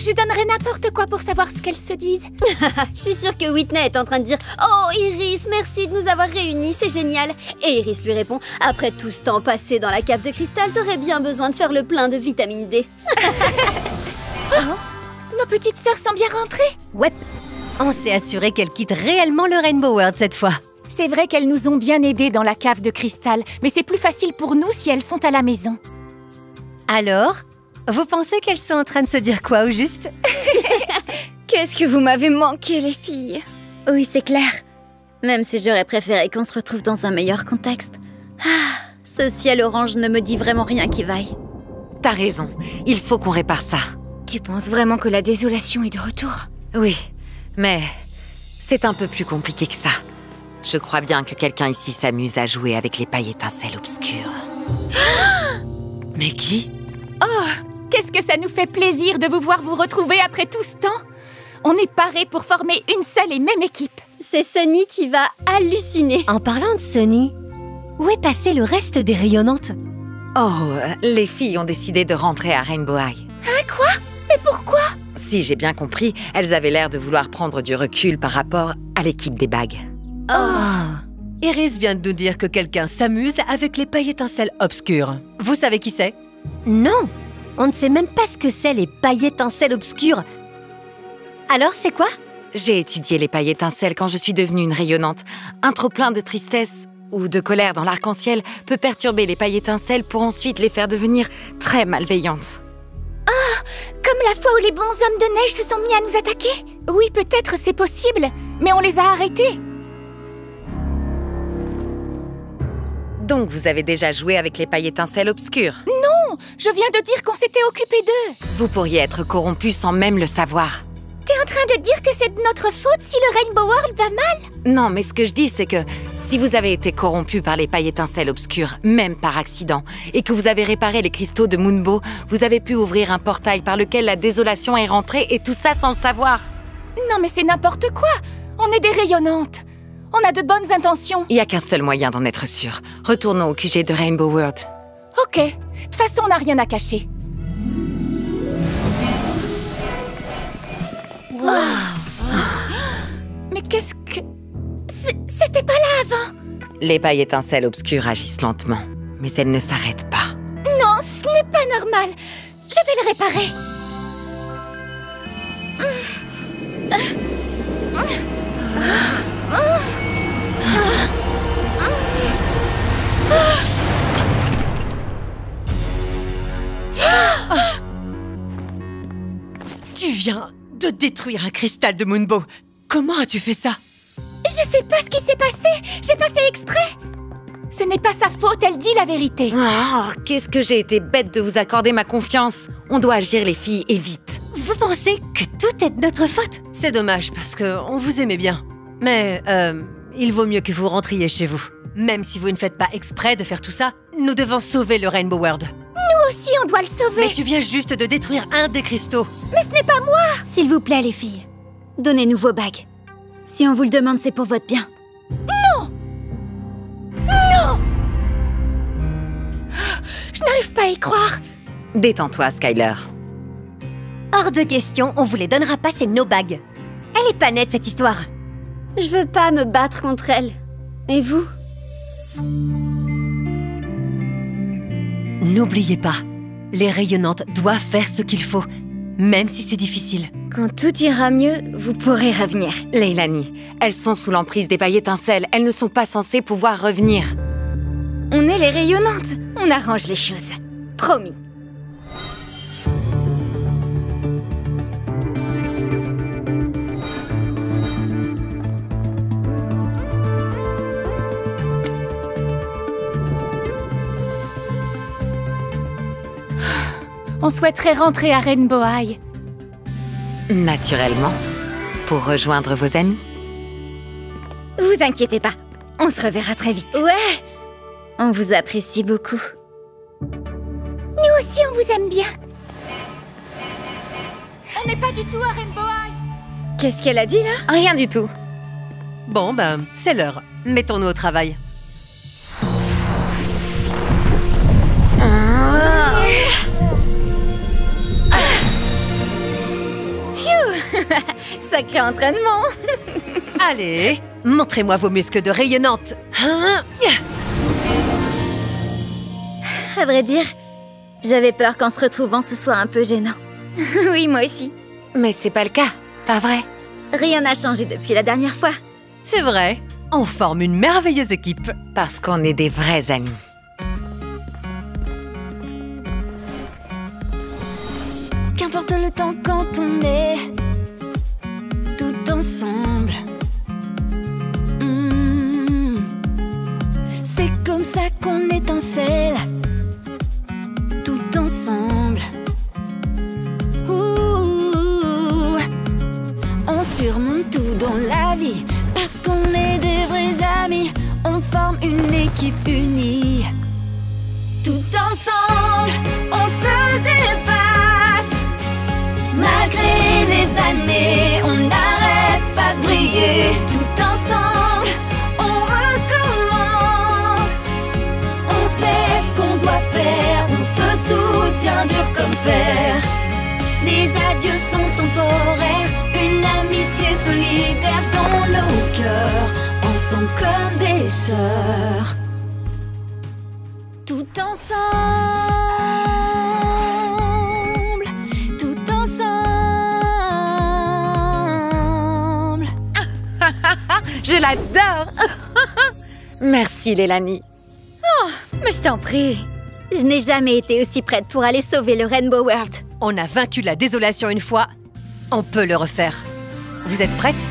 Je donnerais n'importe quoi pour savoir ce qu'elles se disent. Je suis sûre que Whitney est en train de dire « Oh Iris, merci de nous avoir réunis, c'est génial !» Et Iris lui répond « Après tout ce temps passé dans la cave de cristal, t'aurais bien besoin de faire le plein de vitamine D. » Nos petites sœurs sont bien rentrées? Ouais. On s'est assuré qu'elles quittent réellement le Rainbow World cette fois. C'est vrai qu'elles nous ont bien aidés dans la cave de cristal, mais c'est plus facile pour nous si elles sont à la maison. Alors, vous pensez qu'elles sont en train de se dire quoi au juste? Qu'est-ce que vous m'avez manqué, les filles? Oui, c'est clair. Même si j'aurais préféré qu'on se retrouve dans un meilleur contexte. Ah, ce ciel orange ne me dit vraiment rien qui vaille. T'as raison, il faut qu'on répare ça. Tu penses vraiment que la désolation est de retour? Oui, mais c'est un peu plus compliqué que ça. Je crois bien que quelqu'un ici s'amuse à jouer avec les pailles étincelles obscures. Mais qui? Oh, qu'est-ce que ça nous fait plaisir de vous voir vous retrouver après tout ce temps! On est parés pour former une seule et même équipe. C'est Sunny qui va halluciner. En parlant de Sunny, où est passé le reste des rayonnantes? Oh, les filles ont décidé de rentrer à Rainbow High. Hein, quoi? Mais pourquoi? Si j'ai bien compris, elles avaient l'air de vouloir prendre du recul par rapport à l'équipe des bagues. Iris vient de nous dire que quelqu'un s'amuse avec les pailles étincelles obscures. Vous savez qui c'est? Non, on ne sait même pas ce que c'est les pailles étincelles obscures. Alors, c'est quoi? J'ai étudié les pailles étincelles quand je suis devenue une rayonnante. Un trop-plein de tristesse ou de colère dans l'arc-en-ciel peut perturber les pailles étincelles pour ensuite les faire devenir très malveillantes. Comme la fois où les bons hommes de neige se sont mis à nous attaquer? Oui, peut-être c'est possible, mais on les a arrêtés. Donc vous avez déjà joué avec les pailles étincelles obscures? Non, je viens de dire qu'on s'était occupé d'eux. Vous pourriez être corrompu sans même le savoir. T'es en train de dire que c'est de notre faute si le Rainbow World va mal? Non, mais ce que je dis, c'est que si vous avez été corrompu par les pailles étincelles obscures, même par accident, et que vous avez réparé les cristaux de Moonbow, vous avez pu ouvrir un portail par lequel la désolation est rentrée, et tout ça sans le savoir. Non, mais c'est n'importe quoi. On est des rayonnantes. On a de bonnes intentions. Il n'y a qu'un seul moyen d'en être sûr. Retournons au QG de Rainbow World. Ok. De toute façon, on n'a rien à cacher. Wow. Mais qu'est-ce que... C'était pas là avant. Les pailles étincelles obscures agissent lentement, mais elles ne s'arrêtent pas. Non, ce n'est pas normal. Je vais le réparer. Tu viens de détruire un cristal de Moonbow. Comment as-tu fait ça? Je sais pas ce qui s'est passé. J'ai pas fait exprès. Ce n'est pas sa faute, elle dit la vérité. Oh, qu'est-ce que j'ai été bête de vous accorder ma confiance. On doit agir, les filles, et vite. Vous pensez que tout est de notre faute? C'est dommage, parce qu'on vous aimait bien. Mais, il vaut mieux que vous rentriez chez vous. Même si vous ne faites pas exprès de faire tout ça, nous devons sauver le Rainbow World. Nous aussi, on doit le sauver. Mais tu viens juste de détruire un des cristaux. Mais ce n'est pas moi. S'il vous plaît, les filles, donnez-nous vos bagues. Si on vous le demande, c'est pour votre bien. Non! Non! Je n'arrive pas à y croire. Détends-toi, Skyler. Hors de question, on vous les donnera pas, c'est nos bagues. Elle est pas nette, cette histoire. Je veux pas me battre contre elle. Et vous? N'oubliez pas, les rayonnantes doivent faire ce qu'il faut, même si c'est difficile. Quand tout ira mieux, vous pourrez revenir. Leilani, elles sont sous l'emprise des pailles étincelles. Elles ne sont pas censées pouvoir revenir. On est les rayonnantes. On arrange les choses. Promis. On souhaiterait rentrer à Rainbow High. Naturellement. Pour rejoindre vos amis. Vous inquiétez pas. On se reverra très vite. Ouais! On vous apprécie beaucoup. Nous aussi, on vous aime bien. On n'est pas du tout à Rainbow High. Qu'est-ce qu'elle a dit, là? Rien du tout. Bon, ben, c'est l'heure. Mettons-nous au travail. Sacré entraînement. Allez, montrez-moi vos muscles de rayonnante. À vrai dire, j'avais peur qu'en se retrouvant, ce soit un peu gênant. Oui, moi aussi. Mais c'est pas le cas, pas vrai? Rien n'a changé depuis la dernière fois. C'est vrai, on forme une merveilleuse équipe. Parce qu'on est des vrais amis. Qu'importe le temps quand on est tout ensemble. C'est comme ça qu'on étincelle tout ensemble. Ouh, on surmonte tout dans la vie parce qu'on est des vrais amis. On forme une équipe unie. Tout ensemble, on se dépasse. Malgré les années, on n'arrête pas de briller. Tout ensemble, on recommence. On sait ce qu'on doit faire, on se soutient dur comme fer. Les adieux sont temporaires, une amitié solidaire dans nos cœurs. Ensemble comme des sœurs. Tout ensemble, tout ensemble. Je l'adore. Merci, Lélanie. Mais je t'en prie. Je n'ai jamais été aussi prête pour aller sauver le Rainbow World. On a vaincu la désolation une fois, on peut le refaire. Vous êtes prêtes ?